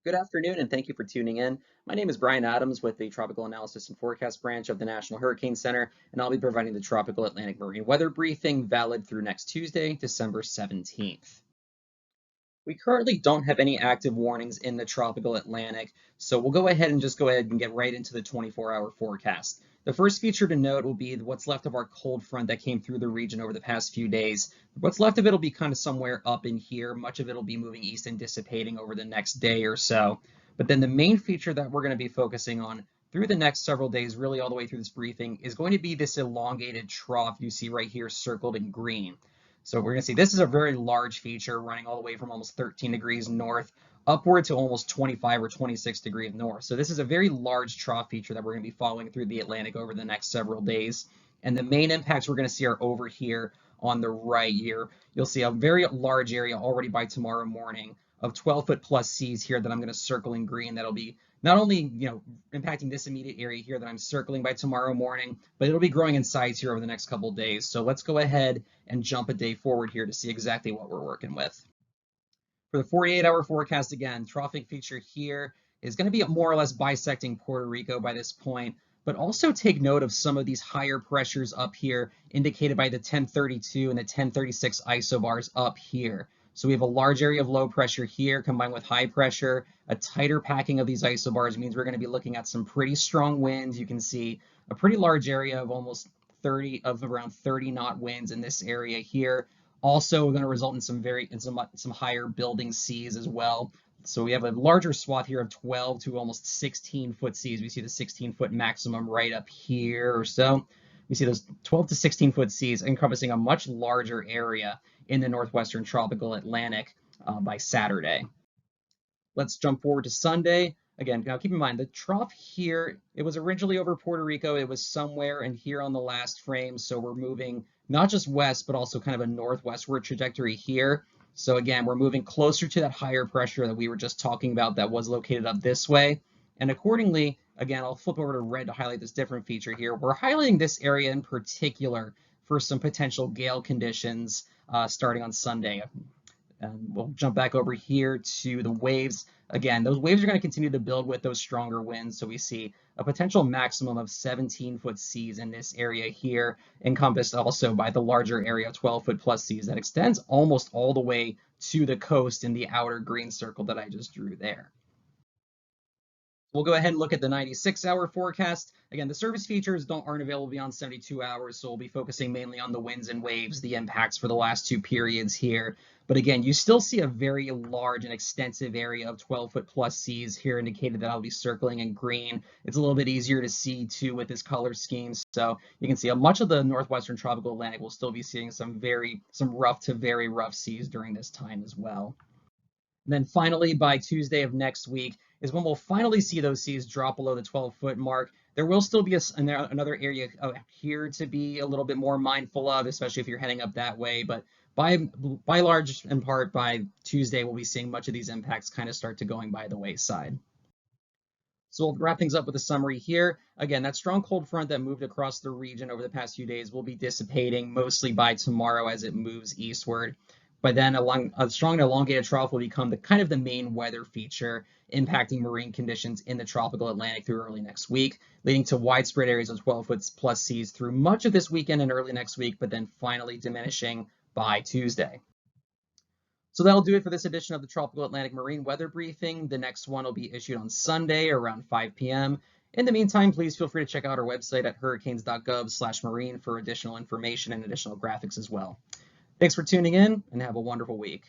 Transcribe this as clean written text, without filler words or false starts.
Good afternoon, and thank you for tuning in. My name is Brian Adams with the Tropical Analysis and Forecast branch of the National Hurricane Center, and I'll be providing the Tropical Atlantic Marine Weather Briefing valid through next Tuesday, December 17th. We currently don't have any active warnings in the tropical Atlantic, so we'll go ahead and get right into the 24-hour forecast. The first feature to note will be what's left of our cold front that came through the region over the past few days. What's left of it will be kind of somewhere up in here. Much of it will be moving east and dissipating over the next day or so. But then the main feature that we're going to be focusing on through the next several days, really all the way through this briefing, is going to be this elongated trough you see right here circled in green. So we're going to see this is a very large feature running all the way from almost 13 degrees north upward to almost 25 or 26 degrees north. So this is a very large trough feature that we're going to be following through the Atlantic over the next several days. And the main impacts we're going to see are over here on the right here. You'll see a very large area already by tomorrow morning of 12-foot plus seas here that I'm going to circle in green. That'll be not only impacting this immediate area here that I'm circling by tomorrow morning, but it'll be growing in size here over the next couple of days. So let's go ahead and jump a day forward here to see exactly what we're working with. For the 48-hour forecast, again, trophic feature here is going to be more or less bisecting Puerto Rico by this point, but also take note of some of these higher pressures up here indicated by the 1032 and the 1036 isobars up here. So we have a large area of low pressure here combined with high pressure. A tighter packing of these isobars means we're going to be looking at some pretty strong winds. You can see a pretty large area of around 30 knot winds in this area here. Also going to result in some higher building seas as well. So we have a larger swath here of 12 to almost 16 foot seas. We see the 16-foot maximum right up here or so. We see those 12 to 16 foot seas encompassing a much larger area in the northwestern tropical Atlantic by Saturday. Let's jump forward to Sunday. Again, now keep in mind the trough here, it was originally over Puerto Rico. It was somewhere in here on the last frame. So we're moving not just west, but also kind of a northwestward trajectory here. So again, we're moving closer to that higher pressure that we were just talking about that was located up this way. And accordingly, again, I'll flip over to red to highlight this different feature here. We're highlighting this area in particular for some potential gale conditions starting on Sunday. And we'll jump back over here to the waves. Again, those waves are going to continue to build with those stronger winds. So we see a potential maximum of 17-foot seas in this area here, encompassed also by the larger area of 12-foot plus seas that extends almost all the way to the coast in the outer green circle that I just drew there. We'll go ahead and look at the 96-hour forecast. Again, the surface features aren't available beyond 72 hours, so we'll be focusing mainly on the winds and waves, the impacts for the last two periods here. But again, you still see a very large and extensive area of 12-foot plus seas here indicated that I'll be circling in green. It's a little bit easier to see too with this color scheme. So you can see much of the northwestern tropical Atlantic will still be seeing some rough to very rough seas during this time as well. And then finally, by Tuesday of next week is when we'll finally see those seas drop below the 12-foot mark. There will still be another area here to be a little bit more mindful of, especially if you're heading up that way. But by large and part, by Tuesday, we'll be seeing much of these impacts kind of start to going by the wayside. So we'll wrap things up with a summary here. Again, that strong cold front that moved across the region over the past few days will be dissipating mostly by tomorrow as it moves eastward. By then, a strong and elongated trough will become the main weather feature impacting marine conditions in the tropical Atlantic through early next week, leading to widespread areas of 12-foot plus seas through much of this weekend and early next week, but then finally diminishing by Tuesday. So that'll do it for this edition of the Tropical Atlantic Marine Weather Briefing. The next one will be issued on Sunday around 5 p.m. In the meantime, please feel free to check out our website at hurricanes.gov/marine for additional information and additional graphics as well. Thanks for tuning in and have a wonderful week.